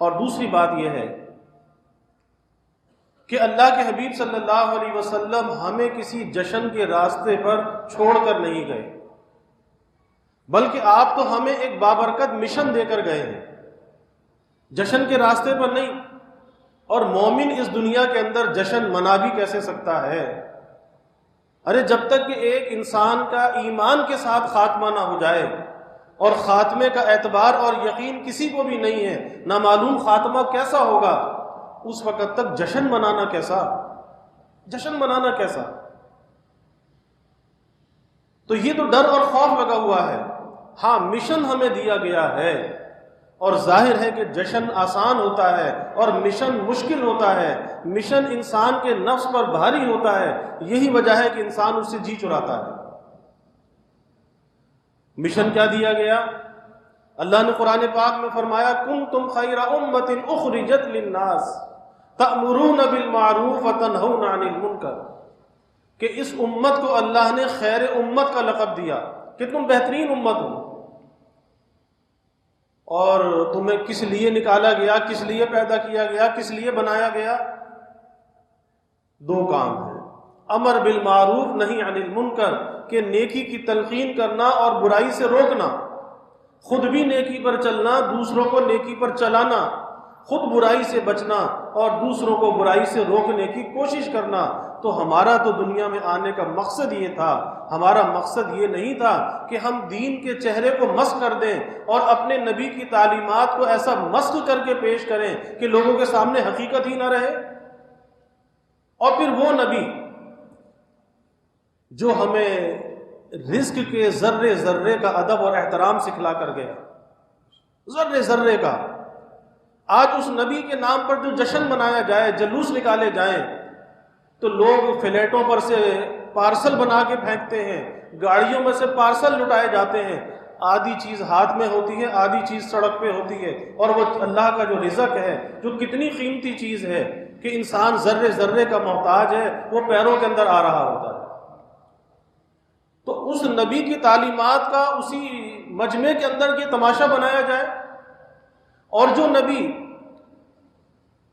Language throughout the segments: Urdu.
اور دوسری بات یہ ہے کہ اللہ کے حبیب صلی اللہ علیہ وسلم ہمیں کسی جشن کے راستے پر چھوڑ کر نہیں گئے، بلکہ آپ تو ہمیں ایک بابرکت مشن دے کر گئے ہیں، جشن کے راستے پر نہیں۔ اور مومن اس دنیا کے اندر جشن منا بھی کیسے سکتا ہے؟ ارے جب تک کہ ایک انسان کا ایمان کے ساتھ خاتمہ نہ ہو جائے، اور خاتمے کا اعتبار اور یقین کسی کو بھی نہیں ہے، نہ معلوم خاتمہ کیسا ہوگا، اس وقت تک جشن منانا کیسا؟ جشن منانا کیسا؟ تو یہ تو ڈر اور خوف لگا ہوا ہے۔ ہاں مشن ہمیں دیا گیا ہے، اور ظاہر ہے کہ جشن آسان ہوتا ہے اور مشن مشکل ہوتا ہے، مشن انسان کے نفس پر بھاری ہوتا ہے، یہی وجہ ہے کہ انسان اس سے جی چراتا ہے۔ مشن کیا دیا گیا؟ اللہ نے قرآن پاک میں فرمایا کنتم خیر امۃ اخرجت للناس تأمرون بالمعروف وتنہون عن المنکر، کہ اس امت کو اللہ نے خیر امت کا لقب دیا کہ تم بہترین امت ہو۔ اور تمہیں کس لیے نکالا گیا، کس لیے پیدا کیا گیا، کس لیے بنایا گیا؟ دو کام ہیں، امر بالمعروف نہی عن المنکر، کہ نیکی کی تلقین کرنا اور برائی سے روکنا، خود بھی نیکی پر چلنا، دوسروں کو نیکی پر چلانا، خود برائی سے بچنا اور دوسروں کو برائی سے روکنے کی کوشش کرنا۔ تو ہمارا تو دنیا میں آنے کا مقصد یہ تھا، ہمارا مقصد یہ نہیں تھا کہ ہم دین کے چہرے کو مسخ کر دیں اور اپنے نبی کی تعلیمات کو ایسا مسخ کر کے پیش کریں کہ لوگوں کے سامنے حقیقت ہی نہ رہے۔ اور پھر وہ نبی جو ہمیں رزق کے ذرے ذرے کا ادب اور احترام سکھلا کر گیا، ذرے ذرے کا، آج اس نبی کے نام پر جو جشن منایا جائے، جلوس نکالے جائیں، تو لوگ فلیٹوں پر سے پارسل بنا کے پھینکتے ہیں، گاڑیوں میں سے پارسل لٹائے جاتے ہیں، آدھی چیز ہاتھ میں ہوتی ہے، آدھی چیز سڑک پہ ہوتی ہے، اور وہ اللہ کا جو رزق ہے، جو کتنی قیمتی چیز ہے کہ انسان ذرے ذرے کا محتاج ہے، وہ پیروں کے اندر آ رہا ہوتا ہے۔ تو اس نبی کی تعلیمات کا اسی مجمع کے اندر یہ تماشا بنایا جائے، اور جو نبی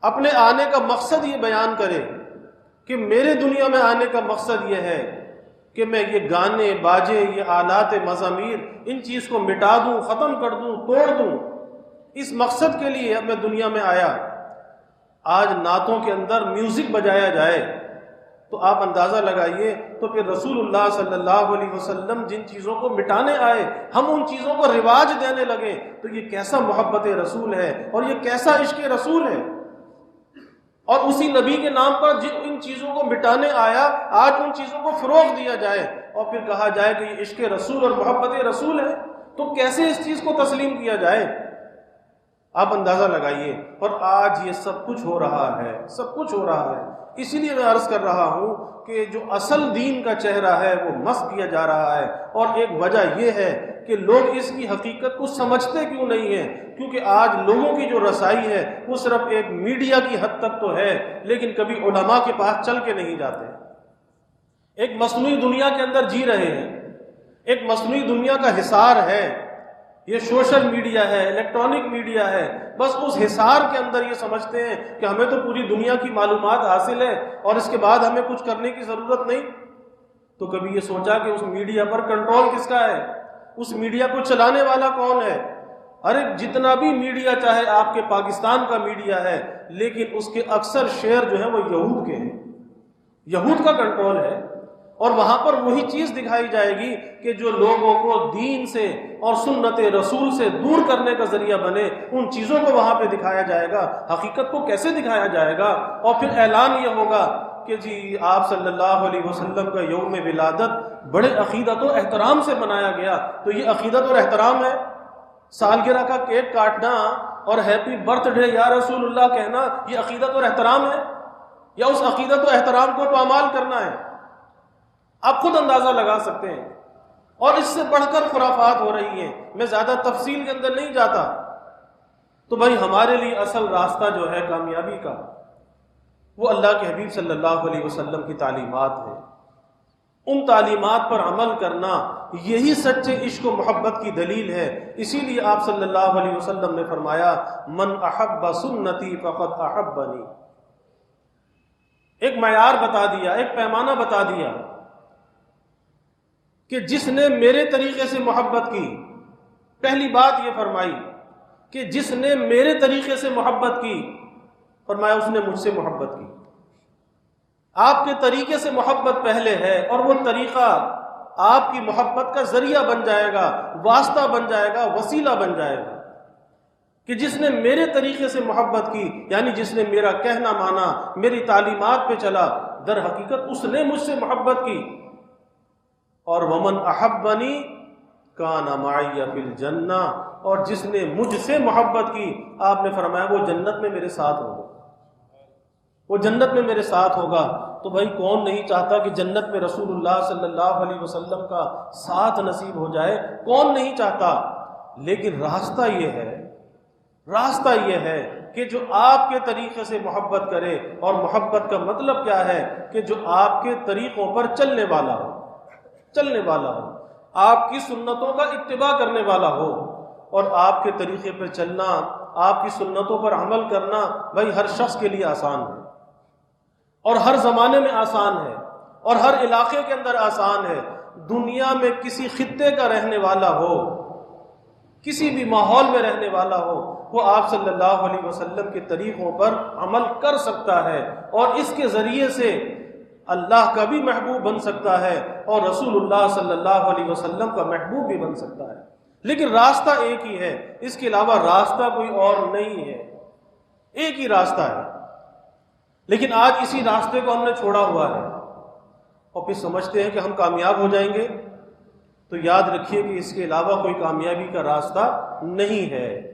اپنے آنے کا مقصد یہ بیان کرے کہ میرے دنیا میں آنے کا مقصد یہ ہے کہ میں یہ گانے باجے، یہ آلات مزامیر، ان چیز کو مٹا دوں، ختم کر دوں، توڑ دوں، اس مقصد کے لیے اب میں دنیا میں آیا۔ آج نعتوں کے اندر میوزک بجایا جائے تو آپ اندازہ لگائیے، تو پھر رسول اللہ صلی اللہ علیہ وسلم جن چیزوں کو مٹانے آئے، ہم ان چیزوں کو رواج دینے لگے، تو یہ کیسا محبت رسول ہے اور یہ کیسا عشق رسول ہے۔ اور اسی نبی کے نام پر جن ان چیزوں کو مٹانے آیا، آج ان چیزوں کو فروغ دیا جائے اور پھر کہا جائے کہ یہ عشق رسول اور محبت رسول ہے، تو کیسے اس چیز کو تسلیم کیا جائے؟ آپ اندازہ لگائیے۔ اور آج یہ سب کچھ ہو رہا ہے، سب کچھ ہو رہا ہے۔ اسی لیے میں عرض کر رہا ہوں کہ جو اصل دین کا چہرہ ہے وہ مسخ کیا جا رہا ہے، اور ایک وجہ یہ ہے کہ لوگ اس کی حقیقت کو سمجھتے کیوں نہیں ہیں، کیونکہ آج لوگوں کی جو رسائی ہے وہ صرف ایک میڈیا کی حد تک تو ہے، لیکن کبھی علماء کے پاس چل کے نہیں جاتے۔ ایک مصنوعی دنیا کے اندر جی رہے ہیں، ایک مصنوعی دنیا کا حصار ہے، یہ سوشل میڈیا ہے، الیکٹرانک میڈیا ہے، بس اس حصار کے اندر یہ سمجھتے ہیں کہ ہمیں تو پوری دنیا کی معلومات حاصل ہے اور اس کے بعد ہمیں کچھ کرنے کی ضرورت نہیں۔ تو کبھی یہ سوچا کہ اس میڈیا پر کنٹرول کس کا ہے؟ اس میڈیا کو چلانے والا کون ہے؟ ارے جتنا بھی میڈیا چاہے آپ کے پاکستان کا میڈیا ہے، لیکن اس کے اکثر شیئر جو ہیں وہ یہود کے ہیں، یہود کا کنٹرول ہے، اور وہاں پر وہی چیز دکھائی جائے گی کہ جو لوگوں کو دین سے اور سنت رسول سے دور کرنے کا ذریعہ بنے، ان چیزوں کو وہاں پہ دکھایا جائے گا۔ حقیقت کو کیسے دکھایا جائے گا؟ اور پھر اعلان یہ ہوگا کہ جی آپ صلی اللہ علیہ وسلم کا یوم ولادت بڑے عقیدت و احترام سے منایا گیا۔ تو یہ عقیدت اور احترام ہے؟ سالگرہ کا کیک کاٹنا اور ہیپی برتھ ڈے یا رسول اللہ کہنا یہ عقیدت اور احترام ہے، یا اس عقیدت و احترام کو پامال کرنا ہے؟ آپ خود اندازہ لگا سکتے ہیں۔ اور اس سے بڑھ کر خرافات ہو رہی ہیں، میں زیادہ تفصیل کے اندر نہیں جاتا۔ تو بھائی ہمارے لیے اصل راستہ جو ہے کامیابی کا، وہ اللہ کے حبیب صلی اللہ علیہ وسلم کی تعلیمات ہے، ان تعلیمات پر عمل کرنا، یہی سچے عشق و محبت کی دلیل ہے۔ اسی لیے آپ صلی اللہ علیہ وسلم نے فرمایا من احب سنتی فقد احبنی، ایک معیار بتا دیا، ایک پیمانہ بتا دیا کہ جس نے میرے طریقے سے محبت کی، پہلی بات یہ فرمائی کہ جس نے میرے طریقے سے محبت کی، فرمایا اس نے مجھ سے محبت کی۔ آپ کے طریقے سے محبت پہلے ہے، اور وہ طریقہ آپ کی محبت کا ذریعہ بن جائے گا، واسطہ بن جائے گا، وسیلہ بن جائے گا، کہ جس نے میرے طریقے سے محبت کی، یعنی جس نے میرا کہنا مانا، میری تعلیمات پہ چلا، در حقیقت اس نے مجھ سے محبت کی۔ اور ومن احبنی کان معی فی الجنہ، اور جس نے مجھ سے محبت کی، آپ نے فرمایا وہ جنت میں میرے ساتھ ہوگا، وہ جنت میں میرے ساتھ ہوگا۔ تو بھائی کون نہیں چاہتا کہ جنت میں رسول اللہ صلی اللہ علیہ وسلم کا ساتھ نصیب ہو جائے، کون نہیں چاہتا؟ لیکن راستہ یہ ہے کہ جو آپ کے طریقے سے محبت کرے، اور محبت کا مطلب کیا ہے کہ جو آپ کے طریقوں پر چلنے والا ہو، آپ کی سنتوں کا اتباع کرنے والا ہو۔ اور آپ کے طریقے پر چلنا، آپ کی سنتوں پر عمل کرنا بھائی ہر شخص کے لیے آسان ہے، اور ہر زمانے میں آسان ہے، اور ہر علاقے کے اندر آسان ہے۔ دنیا میں کسی خطے کا رہنے والا ہو، کسی بھی ماحول میں رہنے والا ہو، وہ آپ صلی اللہ علیہ وسلم کے طریقوں پر عمل کر سکتا ہے، اور اس کے ذریعے سے اللہ کا بھی محبوب بن سکتا ہے، اور رسول اللہ صلی اللہ علیہ وسلم کا محبوب بھی بن سکتا ہے۔ لیکن راستہ ایک ہی ہے، اس کے علاوہ راستہ کوئی اور نہیں ہے، ایک ہی راستہ ہے۔ لیکن آج اسی راستے کو ہم نے چھوڑا ہوا ہے، اور پھر سمجھتے ہیں کہ ہم کامیاب ہو جائیں گے۔ تو یاد رکھیے کہ اس کے علاوہ کوئی کامیابی کا راستہ نہیں ہے۔